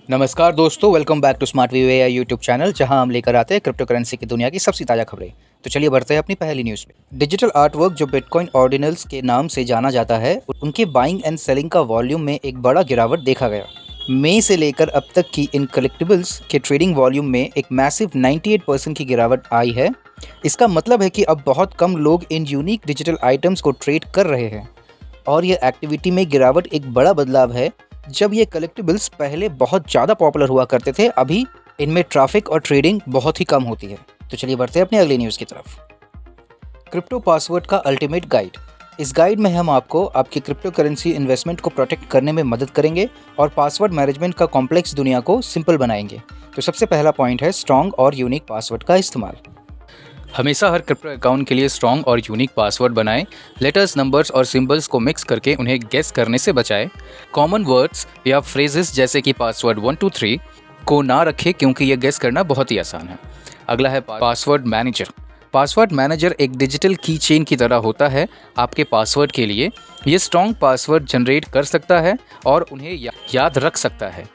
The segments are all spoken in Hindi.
नमस्कार दोस्तों, welcome back to Smart V AI YouTube channel, जहां हम लेकर आते हैं क्रिप्टो करेंसी की दुनिया की सबसे ताज़ा खबरें। तो चलिए बढ़ते हैं अपनी पहली न्यूज़ में। डिजिटल आर्टवर्क जो बिटकॉइन ऑर्डिनल्स के नाम से जाना जाता है, उनके बाइंग एंड सेलिंग का वॉल्यूम में एक बड़ा गिरावट देखा गया। मई से लेकर अब तक की इन कलेक्टिबल्स के ट्रेडिंग वॉल्यूम में एक मैसिव 98% की गिरावट आई है। इसका मतलब है कि अब बहुत कम लोग इन यूनिक डिजिटल आइटम्स को ट्रेड कर रहे हैं और यह एक्टिविटी में गिरावट एक बड़ा बदलाव है। जब ये कलेक्टिबल्स पहले बहुत ज़्यादा पॉपुलर हुआ करते थे, अभी इनमें ट्रैफिक और ट्रेडिंग बहुत ही कम होती है। तो चलिए बढ़ते हैं अपनी अगली न्यूज़ की तरफ। क्रिप्टो पासवर्ड का अल्टीमेट गाइड। इस गाइड में हम आपको आपकी क्रिप्टो करेंसी इन्वेस्टमेंट को प्रोटेक्ट करने में मदद करेंगे और पासवर्ड मैनेजमेंट का कॉम्प्लेक्स दुनिया को सिंपल बनाएंगे। तो सबसे पहला पॉइंट है स्ट्रॉन्ग और यूनिक पासवर्ड का इस्तेमाल। हमेशा हर क्रिप्टो अकाउंट के लिए स्ट्रॉन्ग और यूनिक पासवर्ड बनाएं। लेटर्स, नंबर्स और सिंबल्स को मिक्स करके उन्हें गेस करने से बचाएं। कॉमन वर्ड्स या फ्रेजेस जैसे कि पासवर्ड 123 को ना रखें, क्योंकि यह गेस करना बहुत ही आसान है। अगला है पासवर्ड मैनेजर। पासवर्ड मैनेजर एक डिजिटल की चेन की तरह होता है आपके पासवर्ड के लिए। ये स्ट्रॉन्ग पासवर्ड जनरेट कर सकता है और उन्हें याद रख सकता है।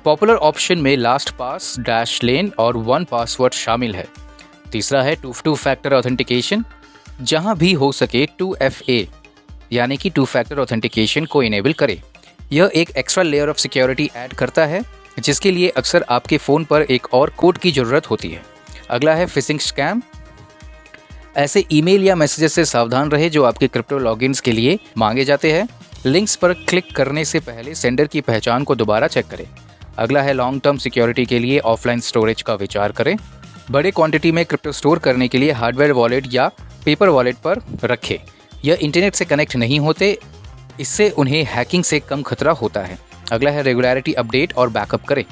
पॉपुलर ऑप्शन में लास्ट पास, डैश लेन और वन पासवर्ड शामिल है। तीसरा है टू फैक्टर ऑथेंटिकेशन। जहां भी हो सके 2FA यानी कि टू फैक्टर ऑथेंटिकेशन को इनेबल करें। यह एक extra layer of security add करता है, जिसके लिए अक्सर आपके फ़ोन पर एक और कोड की ज़रूरत होती है। अगला है फिशिंग स्कैम। ऐसे ईमेल या मैसेजेस से सावधान रहे जो आपके क्रिप्टो लॉगिन्स के लिए मांगे जाते हैं। लिंक्स पर क्लिक करने से पहले सेंडर की पहचान को दोबारा चेक करें। अगला है लॉन्ग टर्म सिक्योरिटी के लिए ऑफलाइन स्टोरेज का विचार करें। बड़े क्वांटिटी में क्रिप्टो स्टोर करने के लिए हार्डवेयर वॉलेट या पेपर वॉलेट पर रखें। यह इंटरनेट से कनेक्ट नहीं होते, इससे उन्हें हैकिंग से कम खतरा होता है। अगला है रेगुलरिटी अपडेट और बैकअप करें।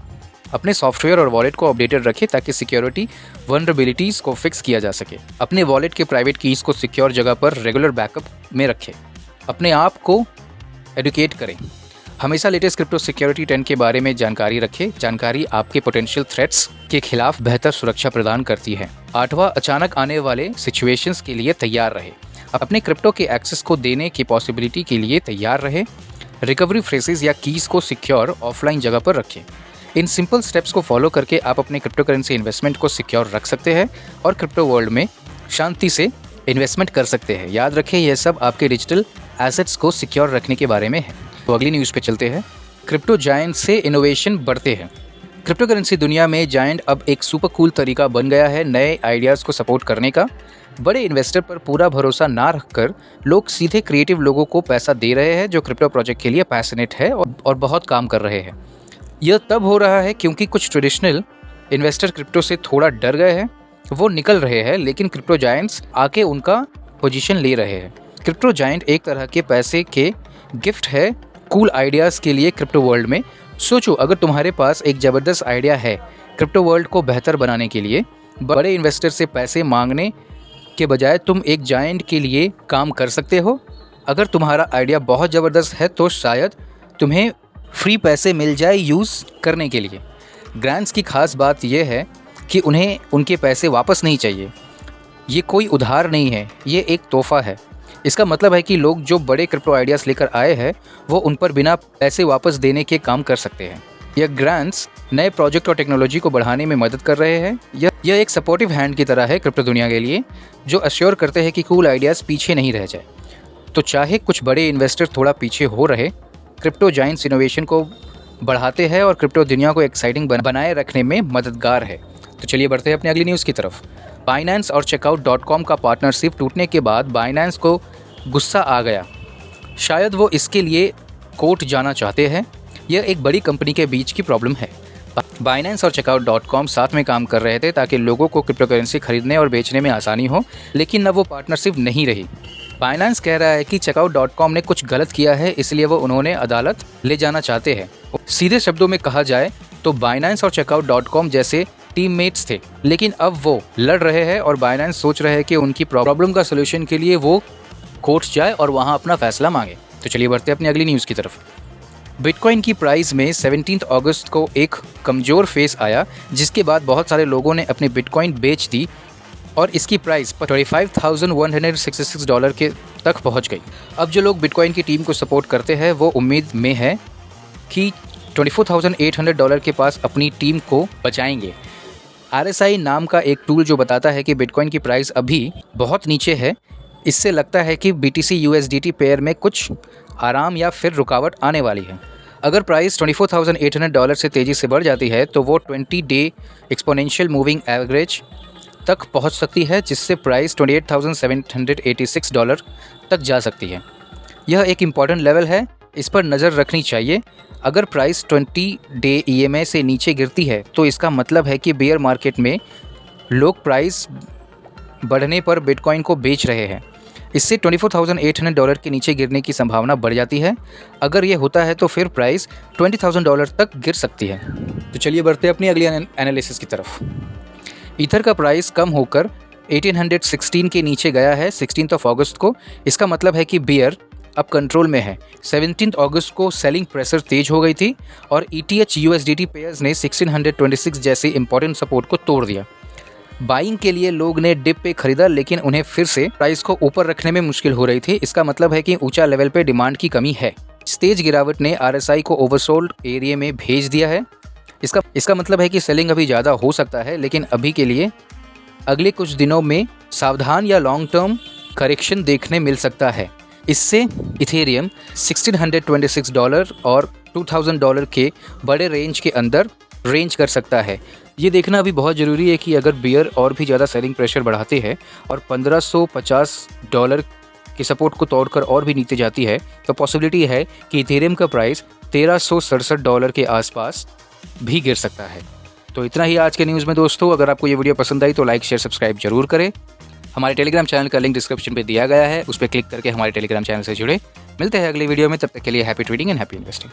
अपने सॉफ्टवेयर और वॉलेट को अपडेटेड रखें ताकि सिक्योरिटी वल्नरेबिलिटीज़ को फिक्स किया जा सके। अपने वॉलेट के प्राइवेट कीज़ को सिक्योर जगह पर रेगुलर बैकअप में रखें। अपने आप को एडुकेट करें। हमेशा लेटेस्ट क्रिप्टो सिक्योरिटी 10 के बारे में जानकारी रखें। जानकारी आपके पोटेंशियल थ्रेट्स के खिलाफ बेहतर सुरक्षा प्रदान करती है। 8वां, अचानक आने वाले सिचुएशंस के लिए तैयार रहे। अपने क्रिप्टो के एक्सेस को देने की पॉसिबिलिटी के लिए तैयार रहे। रिकवरी फ्रेजेस या कीज़ को सिक्योर ऑफलाइन जगह पर रखें। इन सिंपल स्टेप्स को फॉलो करके आप अपने क्रिप्टो करेंसी इन्वेस्टमेंट को सिक्योर रख सकते हैं और क्रिप्टो वर्ल्ड में शांति से इन्वेस्टमेंट कर सकते हैं। याद रखें, यह सब आपके डिजिटल एसेट्स को सिक्योर रखने के बारे में है। तो अगली न्यूज़ पे चलते हैं। क्रिप्टो जायंट से इनोवेशन बढ़ते हैं। क्रिप्टो करेंसी दुनिया में जायंट अब एक सुपर कूल तरीका बन गया है नए आइडियाज़ को सपोर्ट करने का। बड़े इन्वेस्टर पर पूरा भरोसा ना रखकर लोग सीधे क्रिएटिव लोगों को पैसा दे रहे हैं जो क्रिप्टो प्रोजेक्ट के लिए पैशनेट है और बहुत काम कर रहे हैं। यह तब हो रहा है क्योंकि कुछ ट्रेडिशनल इन्वेस्टर क्रिप्टो से थोड़ा डर गए हैं। वो निकल रहे हैं, लेकिन क्रिप्टो जायंट्स आके उनका पोजीशन ले रहे हैं। क्रिप्टो जायंट एक तरह के पैसे के गिफ्ट है कूल आइडियाज़ के लिए क्रिप्टो वर्ल्ड में। सोचो, अगर तुम्हारे पास एक ज़बरदस्त आइडिया है क्रिप्टो वर्ल्ड को बेहतर बनाने के लिए, बड़े इन्वेस्टर से पैसे मांगने के बजाय तुम एक जायंट के लिए काम कर सकते हो। अगर तुम्हारा आइडिया बहुत ज़बरदस्त है तो शायद तुम्हें फ्री पैसे मिल जाए यूज़ करने के लिए। ग्रांट्स की खास बात यह है कि उन्हें उनके पैसे वापस नहीं चाहिए। ये कोई उधार नहीं है, ये एक तोहफा है। इसका मतलब है कि लोग जो बड़े क्रिप्टो आइडियाज़ लेकर आए हैं वो उन पर बिना पैसे वापस देने के काम कर सकते हैं। यह ग्रांट्स नए प्रोजेक्ट और टेक्नोलॉजी को बढ़ाने में मदद कर रहे हैं। यह एक सपोर्टिव हैंड की तरह है क्रिप्टो दुनिया के लिए, जो अश्योर करते हैं कि कूल आइडियाज़ पीछे नहीं रह जाए। तो चाहे कुछ बड़े इन्वेस्टर थोड़ा पीछे हो रहे, क्रिप्टो जायंट्स इनोवेशन को बढ़ाते हैं और क्रिप्टो दुनिया को एक्साइटिंग बनाए रखने में मददगार है। तो चलिए बढ़ते हैं अपनी अगली न्यूज़ की तरफ। बाइनेंस और चेकआउट.com का पार्टनरशिप टूटने के बाद बाइनेंस को गुस्सा आ गया। शायद वो इसके लिए कोर्ट जाना चाहते हैं। यह एक बड़ी कंपनी के बीच की प्रॉब्लम है। बाइनेंस और चेकआउट.com साथ में काम कर रहे थे ताकि लोगों को क्रिप्टो करेंसी खरीदने और बेचने में आसानी हो, लेकिन अब वो पार्टनरशिप नहीं रही। बाइनेंस कह रहा है कि चेकआउट.com ने कुछ गलत किया है, इसलिए वो उन्होंने अदालत ले जाना चाहते हैं। सीधे शब्दों में कहा जाए तो बाइनेंस और चेकआउट.com जैसे टीममेट्स थे, लेकिन अब वो लड़ रहे हैं और बाइनेंस सोच रहे हैं कि उनकी प्रॉब्लम का सोल्यूशन के लिए वो कोर्ट जाए और वहाँ अपना फैसला मांगे। तो चलिए बढ़ते हैं अपनी अगली न्यूज़ की तरफ। बिटकॉइन की प्राइस में 17 अगस्त को एक कमज़ोर फेस आया, जिसके बाद बहुत सारे लोगों ने अपनी बिटकॉइन बेच दी और इसकी प्राइस $25,166 के तक पहुंच गई। अब जो लोग बिटकॉइन की टीम को सपोर्ट करते हैं वो उम्मीद में है कि $24,800 के पास अपनी टीम को बचाएंगे। RSI नाम का एक टूल जो बताता है कि बिटकॉइन की प्राइस अभी बहुत नीचे है, इससे लगता है कि BTC USDT पेयर में कुछ आराम या फिर रुकावट आने वाली है। अगर प्राइस $24,800 से तेज़ी से बढ़ जाती है तो वो 20 डे एक्सपोनेंशियल मूविंग एवरेज तक पहुंच सकती है, जिससे प्राइस $28,786 तक जा सकती है। यह एक इम्पॉर्टेंट लेवल है, इस पर नज़र रखनी चाहिए। अगर प्राइस 20 डे EMA से नीचे गिरती है तो इसका मतलब है कि बेयर मार्केट में लोग प्राइस बढ़ने पर बिटकॉइन को बेच रहे हैं। इससे $24,800 के नीचे गिरने की संभावना बढ़ जाती है। अगर ये होता है तो फिर प्राइस $20,000 तक गिर सकती है। तो चलिए बढ़ते हैं अपनी अगली एनालिसिस की तरफ। ईथर का प्राइस कम होकर 1816 के नीचे गया है 16 अगस्त को। इसका मतलब है कि बियर अब कंट्रोल में है। 17 अगस्त को सेलिंग प्रेशर तेज हो गई थी और ETH USDT पेयर्स ने 1626 जैसे इंपॉर्टेंट सपोर्ट को तोड़ दिया। बाइंग के लिए लोग ने डिप पे खरीदा, लेकिन उन्हें फिर से प्राइस को ऊपर रखने में मुश्किल हो रही थी। इसका मतलब है कि ऊंचा लेवल पे डिमांड की कमी है। तेज गिरावट ने RSI को ओवरसोल्ड एरिया में भेज दिया है। इसका मतलब है कि सेलिंग अभी ज़्यादा हो सकता है, लेकिन अभी के लिए अगले कुछ दिनों में सावधान या लॉन्ग टर्म करेक्शन देखने मिल सकता है। इससे इथेरियम $1,626 और $2,000 के बड़े रेंज के अंदर रेंज कर सकता है। ये देखना अभी बहुत ज़रूरी है कि अगर बियर और भी ज़्यादा सेलिंग प्रेशर बढ़ाते हैं और $1,550 के सपोर्ट को तोड़कर और भी नीचे जाती है तो पॉसिबिलिटी है कि इथेरियम का प्राइस $1,367 के आसपास भी गिर सकता है। तो इतना ही आज के न्यूज़ में दोस्तों। अगर आपको ये वीडियो पसंद आई तो लाइक शेयर सब्सक्राइब जरूर करें। हमारे टेलीग्राम चैनल का लिंक डिस्क्रिप्शन पे दिया गया है, उस पर क्लिक करके हमारे टेलीग्राम चैनल से जुड़े। मिलते हैं अगली वीडियो में, तब तक के लिए happy trading and happy investing.